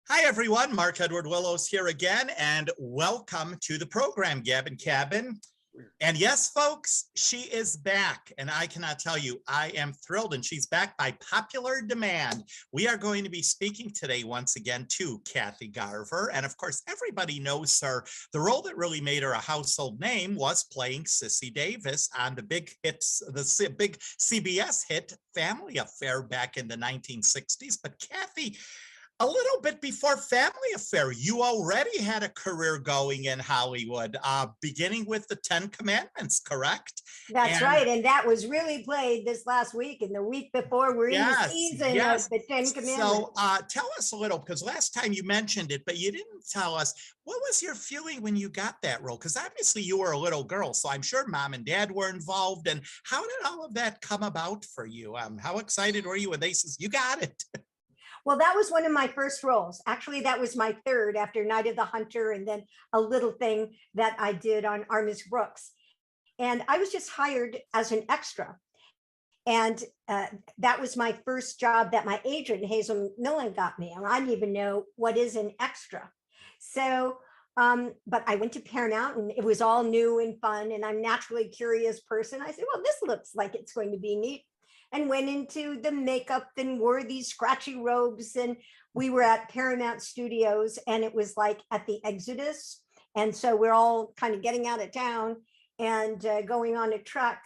Hi, everyone. Mark Edward Willows here again, and welcome to the program, Gabbin. And yes, folks, she is back, and I cannot tell you, I am thrilled, and she's back by popular demand. We are going to be speaking today once again to Kathy Garver, and of course, everybody knows her. The role that really made her a household name was playing Cissy Davis on the big CBS hit Family Affair back in the 1960s. But Kathy, a little bit before Family Affair, you already had a career going in Hollywood, beginning with the 10 Commandments, correct? That's right. And that was really played this last week and the week before. We're in the season of the 10 Commandments. So tell us a little, because last time you mentioned it, but you didn't tell us, what was your feeling when you got that role? Because obviously you were a little girl, so I'm sure mom and dad were involved. And how did all of that come about for you? How excited were you when they said, you got it? Well, that was one of my first roles. Actually, that was my third after Night of the Hunter and then a little thing that I did on Armis Brooks. And I was just hired as an extra. And that was my first job that my agent, Hazel Millen, got me. And I didn't even know what is an extra. So, but I went to Paramount and it was all new and fun. And I'm naturally a curious person. I said, well, this looks like it's going to be neat. And went into the makeup and wore these scratchy robes. And we were at Paramount Studios and it was like at the Exodus. And so we're all kind of getting out of town and going on a truck.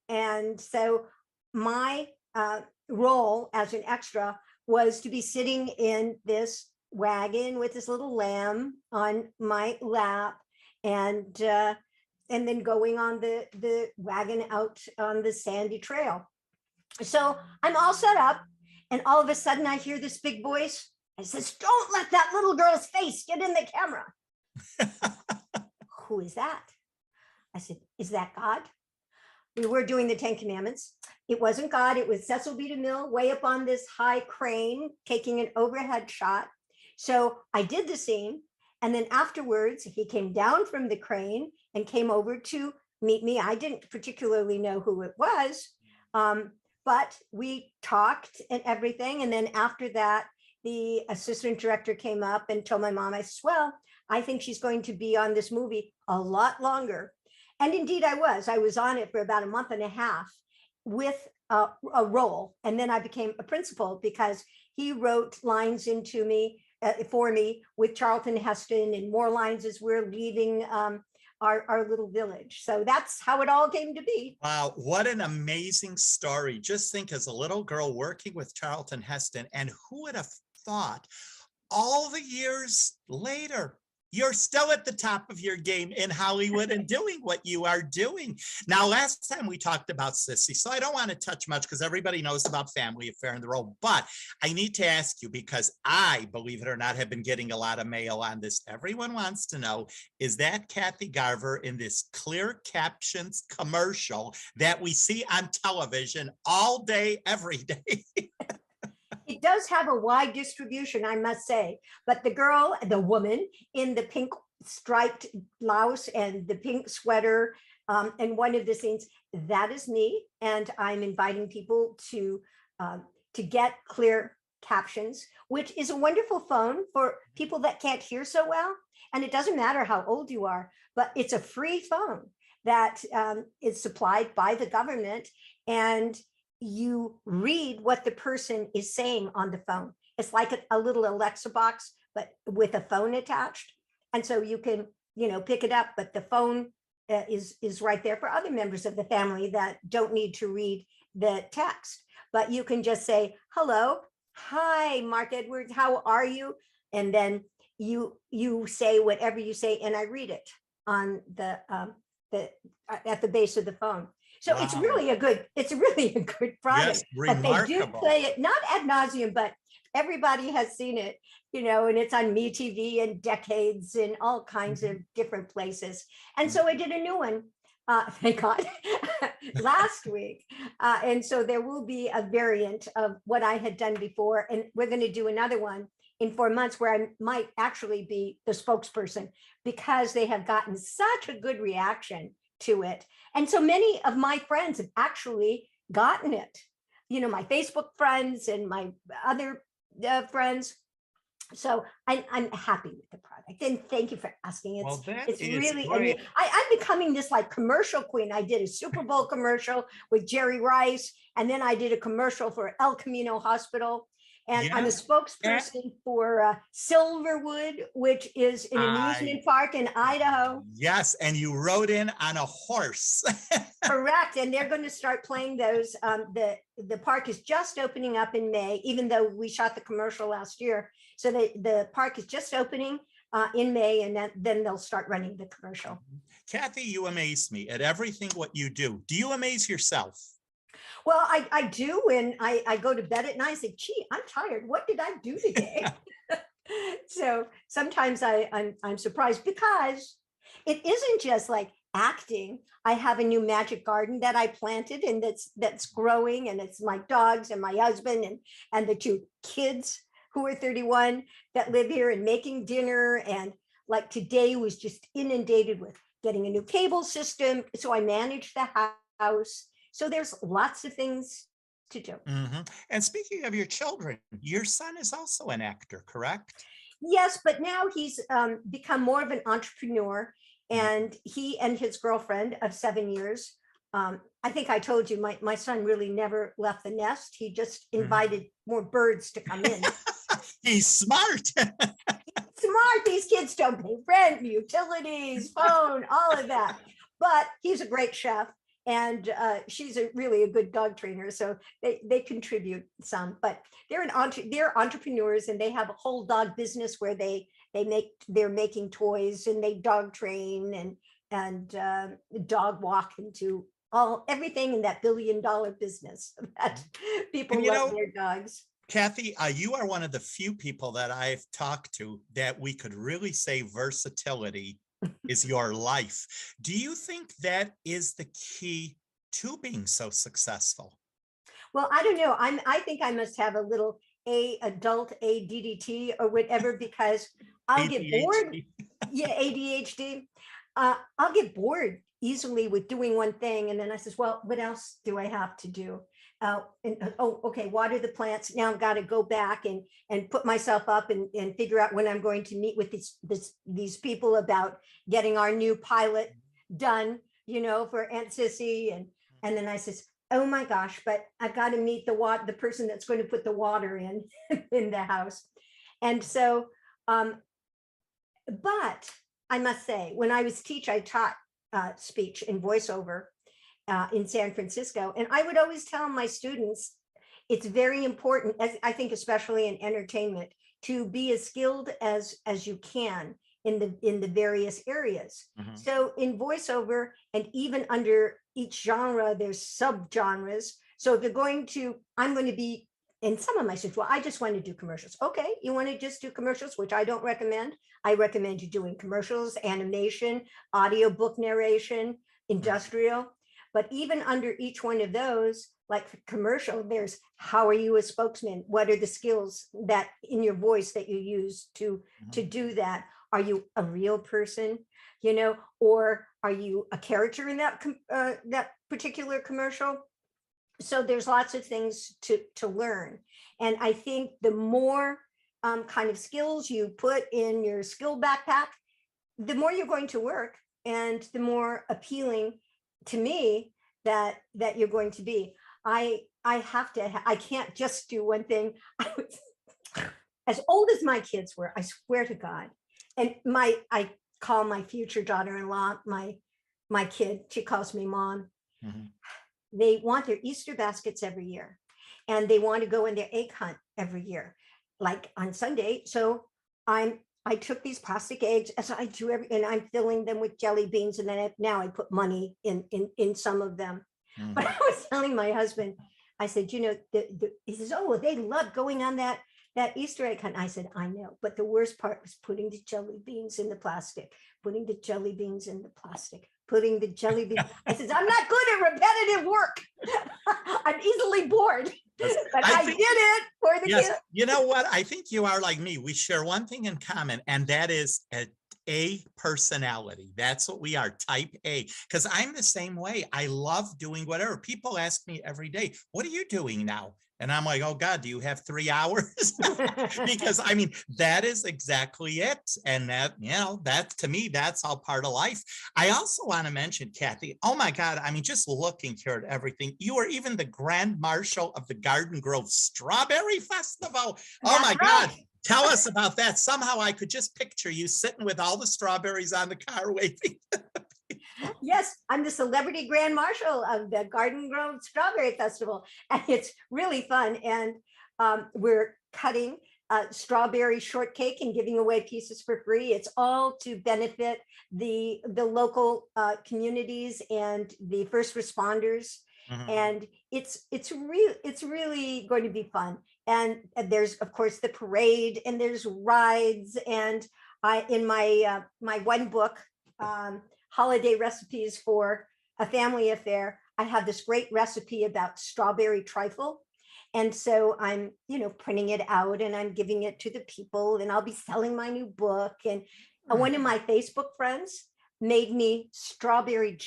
And so my role as an extra was to be sitting in this wagon with this little lamb on my lap and then going on the wagon out on the sandy trail. So I'm all set up and all of a sudden I hear this big voice. It says, don't let that little girl's face get in the camera. Who is that? I said, is that God? We were doing the 10 Commandments. It wasn't God. It was Cecil B. DeMille way up on this high crane, taking an overhead shot. So I did the scene. And then afterwards, he came down from the crane and came over to meet me. I didn't particularly know who it was. But we talked and everything. And then after that, the assistant director came up and told my mom, I said, well, I think she's going to be on this movie a lot longer. And indeed I was on it for about a month and a half with a role. And then I became a principal because he wrote lines into me for me with Charlton Heston and more lines as we're leaving our little village. So that's how it all came to be. Wow, what an amazing story. Just think, as a little girl working with Charlton Heston, and who would have thought all the years later, you're still at the top of your game in Hollywood and doing what you are doing. Now, last time we talked about Cissy, so I don't want to touch much because everybody knows about Family Affair and the role, but I need to ask you because I, believe it or not, have been getting a lot of mail on this. Everyone wants to know, is that Kathy Garver in this clear captions commercial that we see on television all day, every day? It does have a wide distribution, I must say, but the woman in the pink striped blouse and the pink sweater and one of the scenes, that is me. And I'm inviting people to get clear captions, which is a wonderful phone for people that can't hear so well. And it doesn't matter how old you are, but it's a free phone that is supplied by the government. And you read what the person is saying on the phone. It's like a little Alexa box, but with a phone attached. And so you can, pick it up, but the phone is right there for other members of the family that don't need to read the text. But you can just say, hello, hi, Mark Edwards, how are you? And then you say whatever you say, and I read it on at the base of the phone. So wow. It's really a good product. Yes, but they do play it, not ad nauseum, but everybody has seen it, and it's on MeTV and Decades and all kinds of different places. And so I did a new one, thank God, last week. And so there will be a variant of what I had done before. And we're going to do another one in 4 months where I might actually be the spokesperson because they have gotten such a good reaction to it. And so many of my friends have actually gotten it. My Facebook friends and my other friends So I'm happy with the product, and thank you for asking. Well, that It's is really, great. I'm becoming this like commercial queen. I did a Super Bowl commercial with Jerry Rice, and then I did a commercial for El Camino Hospital, and I'm a Yes. And spokesperson for Silverwood, which is an I, amusement park in Idaho. yes, and you rode in on a horse. Correct, and they're going to start playing those. The park is just opening up in May, even though we shot the commercial last year. So the park is just opening in May, and then they'll start running the commercial. Kathy, you amaze me at everything what you do. Do you amaze yourself? Well, I do, and I go to bed at night. I say, "Gee, I'm tired. What did I do today?" So sometimes I'm surprised, because it isn't just like acting. I have a new magic garden that I planted, and that's growing, and it's my dogs and my husband and the two kids who are 31 that live here and making dinner. And like today was just inundated with getting a new cable system. So I manage the house. So there's lots of things to do. Mhm. And speaking of your children, your son is also an actor, correct? Yes, but now he's become more of an entrepreneur, and he and his girlfriend of 7 years. I think I told you my son really never left the nest. He just invited more birds to come in. He's smart. Smart, these kids don't pay rent, utilities, phone, all of that. But he's a great chef, and she's really a good dog trainer, so they contribute some. But they're entrepreneurs, and they have a whole dog business where they're making toys, and they dog train and dog walk into everything in that billion-dollar business that people And love their dogs. Kathy, you are one of the few people that I've talked to that we could really say versatility is your life. Do you think that is the key to being so successful? Well, I don't know. I think I must have a little adult ADDT or whatever, because I'll get bored. ADHD? Yeah, ADHD. I'll get bored easily with doing one thing, and then I says, "Well, what else do I have to do?" Okay, water the plants. Now I've got to go back and put myself up and figure out when I'm going to meet with these people about getting our new pilot done, for Aunt Cissy, and then I says, "Oh my gosh, but I've got to meet the person that's going to put the water in in the house." And so, but I must say, when I was I taught speech and voiceover in San Francisco, and I would always tell my students, it's very important, as I think, especially in entertainment, to be as skilled as you can in the various areas. So in voiceover, and even under each genre, there's subgenres. So if I'm going to be, and some of my students, well, I just want to do commercials. Okay, you want to just do commercials, which I don't recommend. I recommend you doing commercials, animation, audiobook narration, industrial. But even under each one of those, like commercial, there's how are you a spokesman? What are the skills that in your voice that you use to do that? Are you a real person, or are you a character in that particular commercial? So there's lots of things to learn. And I think the more kind of skills you put in your skill backpack, the more you're going to work, and the more appealing to me that you're going to be. I can't just do one thing. I was as old as my kids were, I swear to God. And I call my future daughter-in-law my kid. She calls me mom. They want their Easter baskets every year, and they want to go in their egg hunt every year, like on Sunday. So I took these plastic eggs, as I do and I'm filling them with jelly beans, and then now I put money in some of them. But I was telling my husband, I said, he says, "Oh, they love going on that Easter egg hunt." I said, "I know, but the worst part was putting the jelly beans in the plastic, putting the jelly beans in the plastic, putting the jelly beans." I said, "I'm not good at repetitive work. I'm easily bored." But I did it for the kids. You know what? I think you are like me. We share one thing in common, and that is A personality. That's what we are, type A. Because I'm the same way. I love doing whatever. People ask me every day, what are you doing now? And I'm like, oh God, do you have 3 hours? Because I mean, that is exactly it. And that, you know, that to me, that's all part of life. I also want to mention, Kathy, oh my God, I mean, just looking here at everything, you are even the Grand Marshal of the Garden Grove Strawberry Festival. Oh my That's God. right. Tell us about that. Somehow I could just picture you sitting with all the strawberries on the car waving. Yes, I'm the celebrity grand marshal of the Garden Grove Strawberry Festival, and it's really fun. And we're cutting strawberry shortcake and giving away pieces for free. It's all to benefit the local communities and the first responders. Mhm. And it's really going to be fun. And there's of course the parade, and there's rides. And I in my my one book, holiday recipes for a family affair, I have this great recipe about strawberry trifle. And so I'm, printing it out and I'm giving it to the people, and I'll be selling my new book. And one of my Facebook friends made me strawberry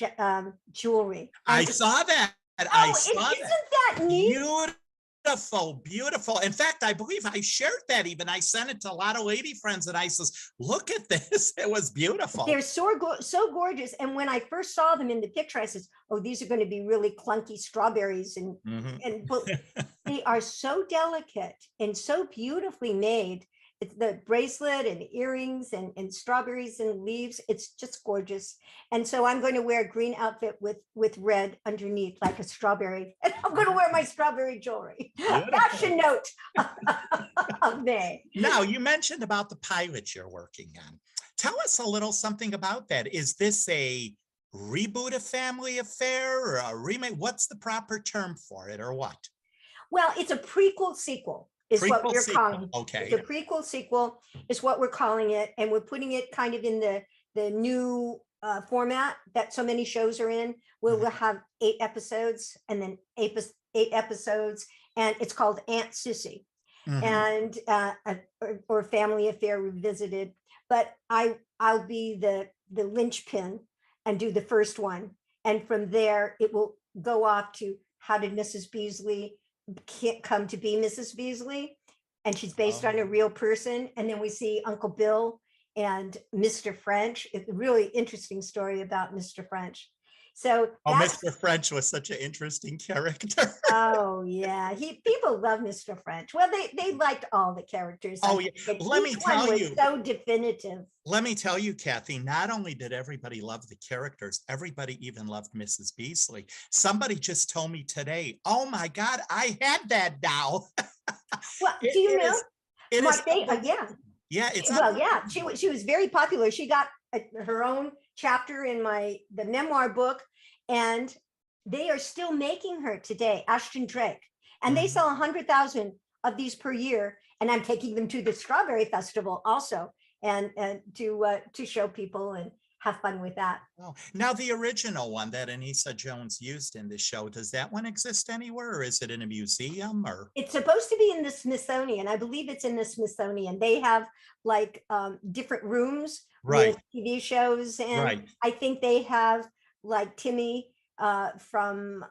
jewelry. I And saw that. I oh, saw isn't that. that neat? Beautiful, beautiful. In fact, I believe I shared that even. I sent it to a lot of lady friends and I says, look at this. It was beautiful. They're so gorgeous. And when I first saw them in the picture, I says, oh, these are going to be really clunky strawberries. And but they are so delicate and so beautifully made. It's the bracelet and earrings and strawberries and leaves. It's just gorgeous. And so I'm going to wear a green outfit with red underneath, like a strawberry. And I'm going to wear my strawberry jewelry. Fashion note of May. Now, you mentioned about the pilot you're working on. Tell us a little something about that. Is this a reboot of Family Affair or a remake? What's the proper term for it, or what? Well, it's a prequel sequel is what Prequel we're sequel. calling. Okay. It's a prequel sequel is what we're calling it. And we're putting it kind of in the new format that so many shows are in, where we'll have 8 episodes and then 8 episodes. And it's called Aunt Cissy. And or Family Affair Revisited. But I'll be the linchpin and do the first one. And from there, it will go off to how did Mrs. Beasley come to be Mrs. Beasley? And she's based on a real person. And then we see Uncle Bill and Mr. French. It's a really interesting story about Mr. French. So Mr. French was such an interesting character. Oh yeah, people love Mr. French. Well, they liked all the characters. Oh yeah, let me tell you, so definitive. Let me tell you, Kathy, not only did everybody love the characters, everybody even loved Mrs. Beasley. Somebody just told me today, oh my God, I had that now. Well, do you know? It is. Yeah. Yeah, it's well, yeah. She was very popular. She got her own chapter in the memoir book, and they are still making her today, Ashton Drake, and they sell 100,000 of these per year. And I'm taking them to the Strawberry Festival also, and to show people and have fun with that. Oh, now the original one that Anissa Jones used in the show, does that one exist anywhere, or is it in a museum? Or it's supposed to be in the Smithsonian. I believe it's in the Smithsonian. They have like different rooms with TV shows, and I think they have like Timmy from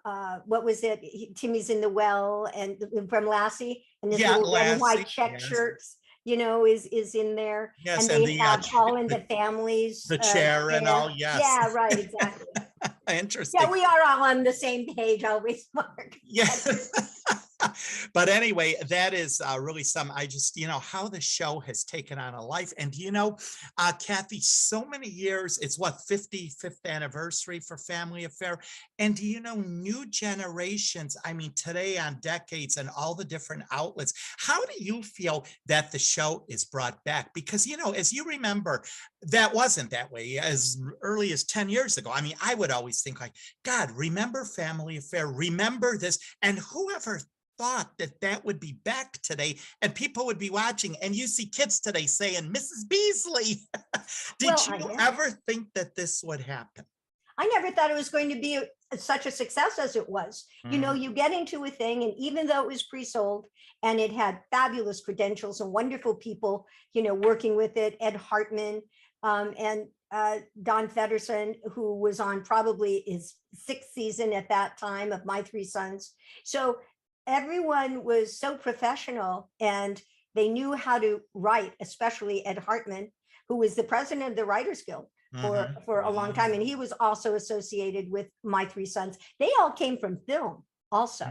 what was it? Timmy's in the Well, and from Lassie, and this little red and white check shirts. Is in there. Yes, and they have All in the Families. The chair and all, yes. Yeah, right, exactly. Interesting. Yeah, we are all on the same page always, Mark. Yes. But anyway, that is really I just, how the show has taken on a life. And, Kathy, so many years, it's what, 55th anniversary for Family Affair. And, new generations, I mean, today on Decades and all the different outlets, how do you feel that the show is brought back? Because, as you remember, that wasn't that way as early as 10 years ago. I mean, I would always think like, God, remember Family Affair, remember this, and whoever thought that would be back today and people would be watching, and you see kids today saying Mrs. Beasley. Did you ever think that this would happen? I never thought it was going to be such a success as it was. You get into a thing, and even though it was pre-sold and it had fabulous credentials and wonderful people, working with it, Ed Hartman, and Don Fedderson, who was on probably his sixth season at that time of My Three Sons. So everyone was so professional, and they knew how to write, especially Ed Hartman, who was the president of the Writers Guild for a long time. And he was also associated with My Three Sons. They all came from film also,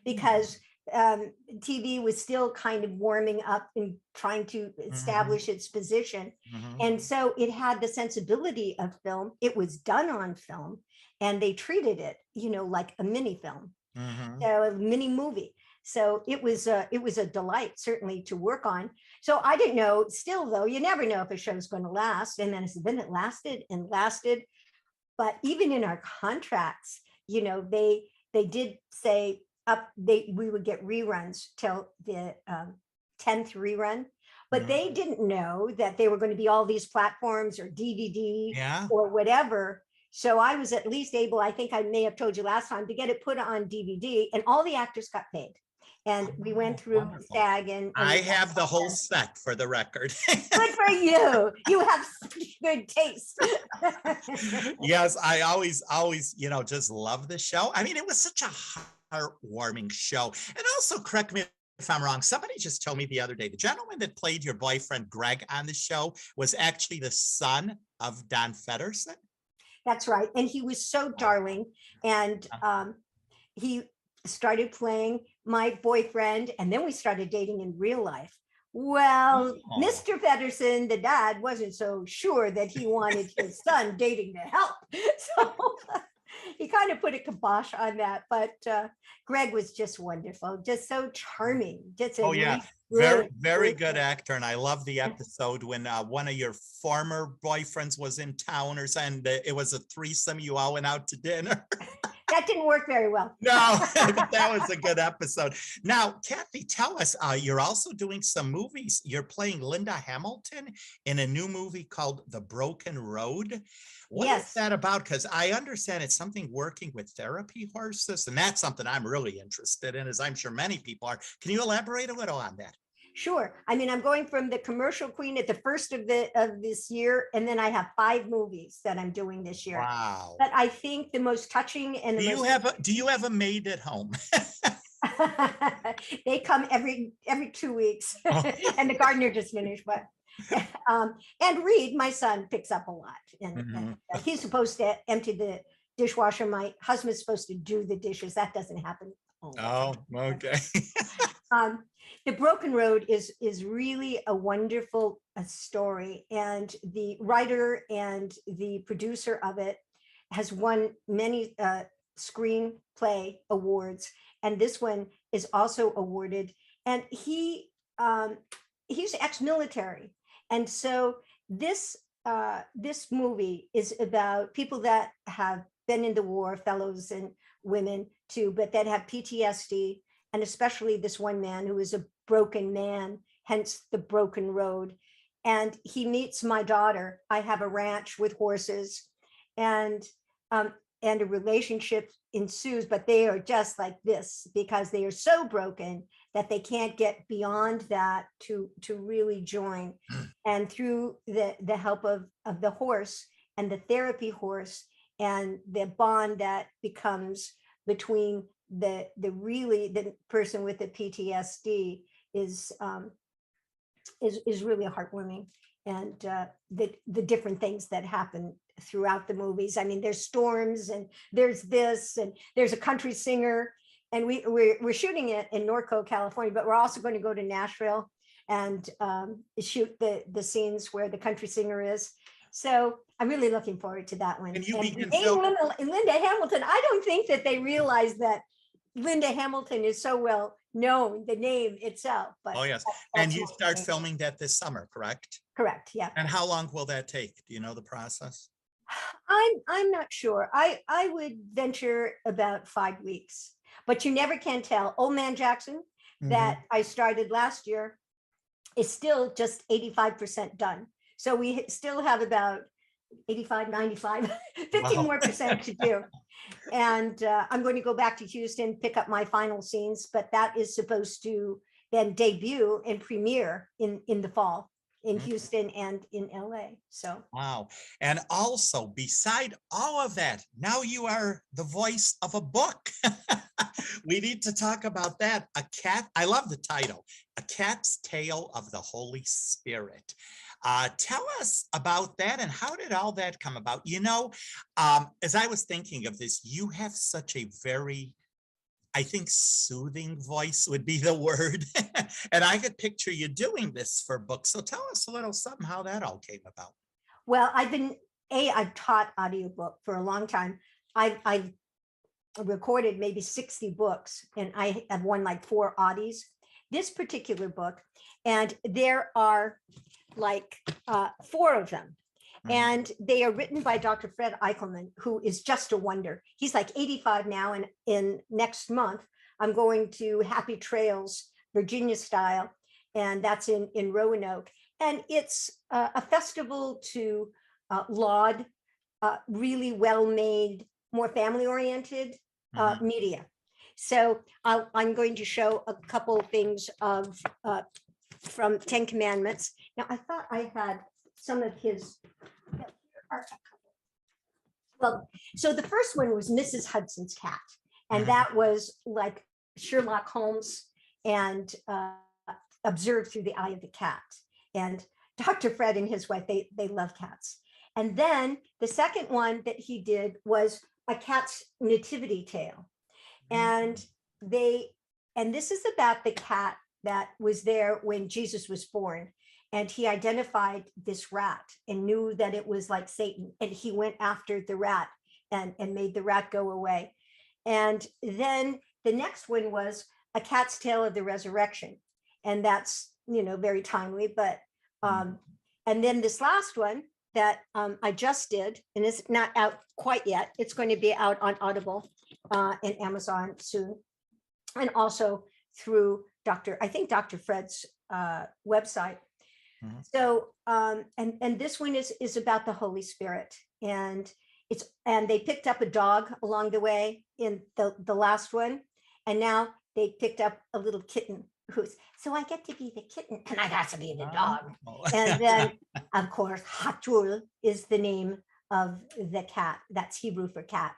because TV was still kind of warming up and trying to establish its position. And so it had the sensibility of film. It was done on film, and they treated it, like a mini film, so a mini movie. So it was a delight, certainly, to work on. So I didn't know. Still, though, you never know if a show's going to last. And then it lasted and lasted. But even in our contracts, they did say we would get reruns till the 10th rerun, but they didn't know that they were going to be all these platforms or DVD or whatever. So I was at least able, I think I may have told you last time, to get it put on DVD, and all the actors got paid. And we went through SAG, and I have the whole set, for the record. Good for you. You have such good taste. Yes, I always, just love the show. I mean, it was such a heartwarming show. And also, correct me if I'm wrong, somebody just told me the other day, the gentleman that played your boyfriend Greg on the show was actually the son of Don Fedderson. That's right. And he was so darling. And he started playing my boyfriend, and then we started dating in real life. Well, Mr. Fedderson, the dad, wasn't so sure that he wanted his son dating the help. So he kind of put a kibosh on that. But Greg was just wonderful, just so charming. Just very good actor. And I love the episode when one of your former boyfriends was in town, and it was a threesome. You all went out to dinner. That didn't work very well. No, that was a good episode. Now, Kathy, tell us, you're also doing some movies. You're playing Linda Hamilton in a new movie called The Broken Road. What is that about? Because I understand it's something working with therapy horses, and that's something I'm really interested in, as I'm sure many people are. Can you elaborate a little on that? Sure. I mean, I'm going from the commercial queen at the first of this year, and then I have 5 movies that I'm doing this year. Wow. But I think the most touching and do you have a maid at home? They come every 2 weeks, and the gardener just finished, but and Reed, my son, picks up a lot, and he's supposed to empty the dishwasher. My husband's supposed to do the dishes. That doesn't happen. Oh, okay. The Broken Road is really a wonderful story, and the writer and the producer of it has won many screenplay awards, and this one is also awarded. And he's ex-military, and so this movie is about people that have been in the war, fellows and women too, but that have PTSD. And especially this one man who is a broken man, hence the broken road. And he meets my daughter. I have a ranch with horses, and a relationship ensues, but they are just like this because they are so broken that they can't get beyond that to really join. And through the help of the horse and the therapy horse and the bond that becomes between the person with the PTSD is really heartwarming, and the different things that happen throughout the movies. I mean, there's storms, and there's this, and there's a country singer, and we're shooting it in Norco, California, but we're also going to go to Nashville and shoot the scenes where the country singer is. So I'm really looking forward to that one. And Linda Hamilton, I don't think that they realize that Linda Hamilton is so well known, the name itself. But yes. And you start filming that this summer, correct? Correct, yeah. And how long will that take? Do you know the process? I'm not sure. I would venture about 5 weeks, but you never can tell. Old Man Jackson, that I started last year, is still just 85% done. So we still have about 85, 95, 50 more percent to do. And I'm going to go back to Houston, pick up my final scenes, but that is supposed to then debut and premiere in the fall. in Houston and in LA. So Wow. And also, beside all of that, now you are the voice of a book. We need to talk about that. A cat, I love the title, A Cat's Tale of the Holy Spirit. Tell us about that and how did all that come about? You know, as I was thinking of this, you have such a very, I think, soothing voice would be the word. And I could picture you doing this for books. So tell us a little something how that all came about. well, I've taught audiobook for a long time. I've recorded maybe 60 books and I have won like 4 Audis. This particular book, and there are like 4 of them. And they are written by Dr. Fred Eichelman, who is just a wonder. He's like 85 now, and in next month, I'm going to Happy Trails, Virginia style, and that's in Roanoke. And it's a festival to laud really well-made, more family-oriented media. So I'm going to show a couple of things of from 10 Commandments. Now, I thought I had some of his. Well, so the first one was Mrs. Hudson's cat, and that was like Sherlock Holmes and observed through the eye of the cat. And Dr. Fred and his wife, they love cats. And then the second one that he did was a cat's nativity tale. And this is about the cat that was there when Jesus was born. And he identified this rat and knew that it was like Satan. And he went after the rat and made the rat go away. And then the next one was A Cat's Tale of the Resurrection. And that's, you know, very timely. But and then this last one that I just did, and it's not out quite yet. It's going to be out on Audible and Amazon soon. And also through I think Dr. Fred's website. So, and this one is about the Holy Spirit, and they picked up a dog along the way in the last one, and now they picked up a little kitten so I get to be the kitten and I got to be the dog. And then of course, Hatul is the name of the cat. That's Hebrew for cat.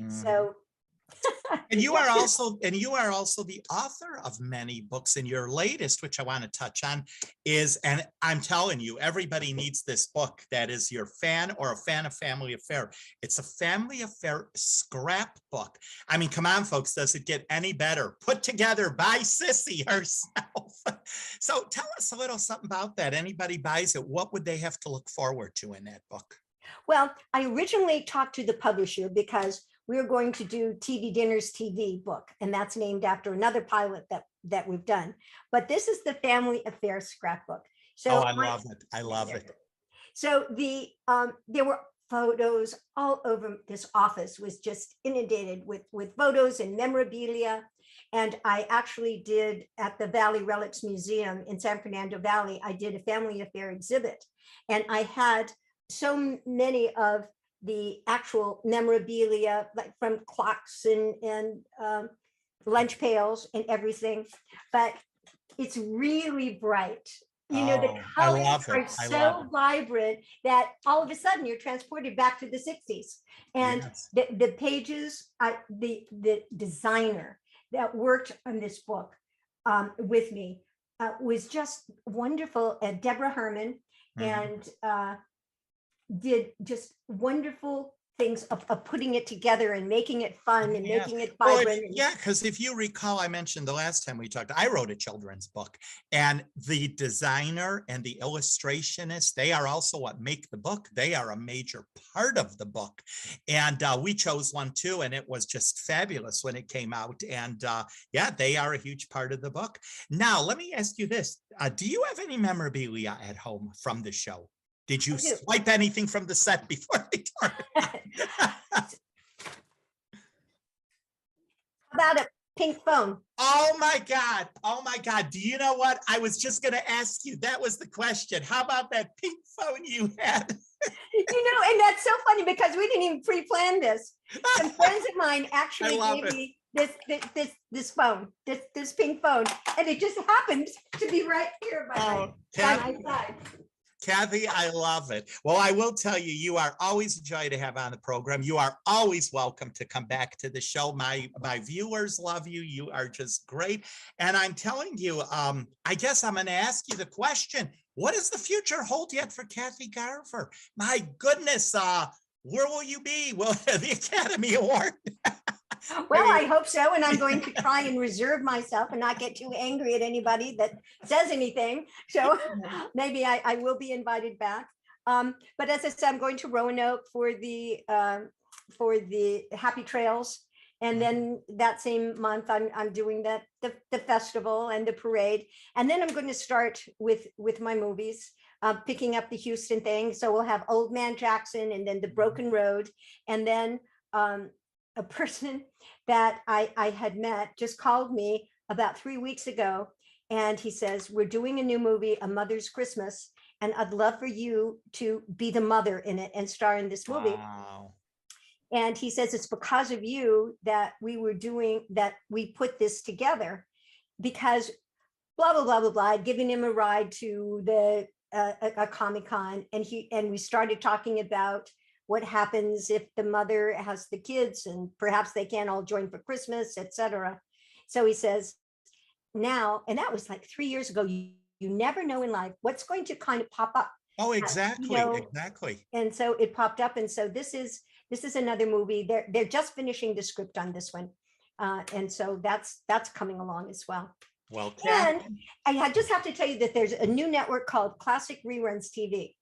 So and you are also the author of many books, and your latest, which I want to touch on, is, and I'm telling you, everybody needs this book. That is your fan or a fan of Family Affair. It's a Family Affair scrapbook. I mean, come on, folks, does it get any better? Put together by Cissy herself. So tell us a little something about that. Anybody buys it, what would they have to look forward to in that book? Well, I originally talked to the publisher because we were going to do TV Dinners TV book, and that's named after another pilot that we've done. But this is the Family Affair scrapbook. So I love it. I love it. So there were photos all over. This office was just inundated with photos and memorabilia. And I actually did at the Valley Relics Museum in San Fernando Valley, I did a Family Affair exhibit. And I had so many of the actual memorabilia, like from clocks and lunch pails and everything, but it's really bright. You know, the colors are so vibrant that all of a sudden you're transported back to the 60s. And the pages, the designer that worked on this book with me was just wonderful. Deborah Herman, and did just wonderful things of putting it together and making it fun and making it vibrant. Yeah, because if you recall, I mentioned the last time we talked, I wrote a children's book, and the designer and the illustrationist, they are also what make the book. They are a major part of the book. And we chose one too, and it was just fabulous when it came out. And yeah, they are a huge part of the book. Now, let me ask you this. Do you have any memorabilia at home from the show? Did you swipe anything from the set before they started? About a pink phone. Oh my God. Oh my God. Do you know what? I was just going to ask you. That was the question. How about that pink phone you had? You know, and that's so funny because we didn't even pre-plan this. Some friends of mine actually gave me this phone, this pink phone, and it just happened to be right here by my side. Kathy, I love it. Well, I will tell you, you are always a joy to have on the program. You are always welcome to come back to the show. My viewers love you. You are just great. And I'm telling you, I guess I'm going to ask you the question, what does the future hold yet for Kathy Garver? My goodness, where will you be? Well, the Academy Award. Well, I hope so. And I'm going to try and reserve myself and not get too angry at anybody that says anything. So maybe I will be invited back. But as I said, I'm going to Roanoke for the Happy Trails. And then that same month, I'm doing the festival and the parade. And then I'm going to start with my movies, picking up the Houston thing. So we'll have Old Man Jackson and then The Broken Road. And then a person that I had met just called me about 3 weeks ago. And he says, we're doing a new movie, A Mother's Christmas. And I'd love for you to be the mother in it and star in this movie. Wow. And he says, it's because of you that we put this together, because blah, blah, blah, blah, blah. I'd given him a ride to a Comic-Con, and we started talking about what happens if the mother has the kids and perhaps they can't all join for Christmas, etc. So he says, now, and that was like 3 years ago, you never know in life what's going to kind of pop up. Oh, exactly, exactly. And so it popped up. And so this is another movie. They're just finishing the script on this one. And so that's coming along as well. Well, and I just have to tell you that there's a new network called Classic Reruns TV.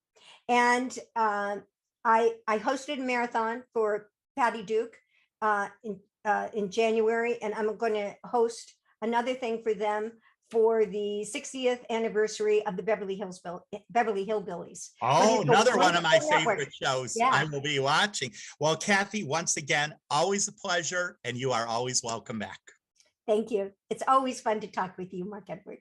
And I hosted a marathon for Patty Duke in January, and I'm going to host another thing for them for the 60th anniversary of the Beverly Hillbillies. Oh, another one of my favorite shows. Yeah. I will be watching. Well, Kathy, once again, always a pleasure, and you are always welcome back. Thank you. It's always fun to talk with you, Mark Edward.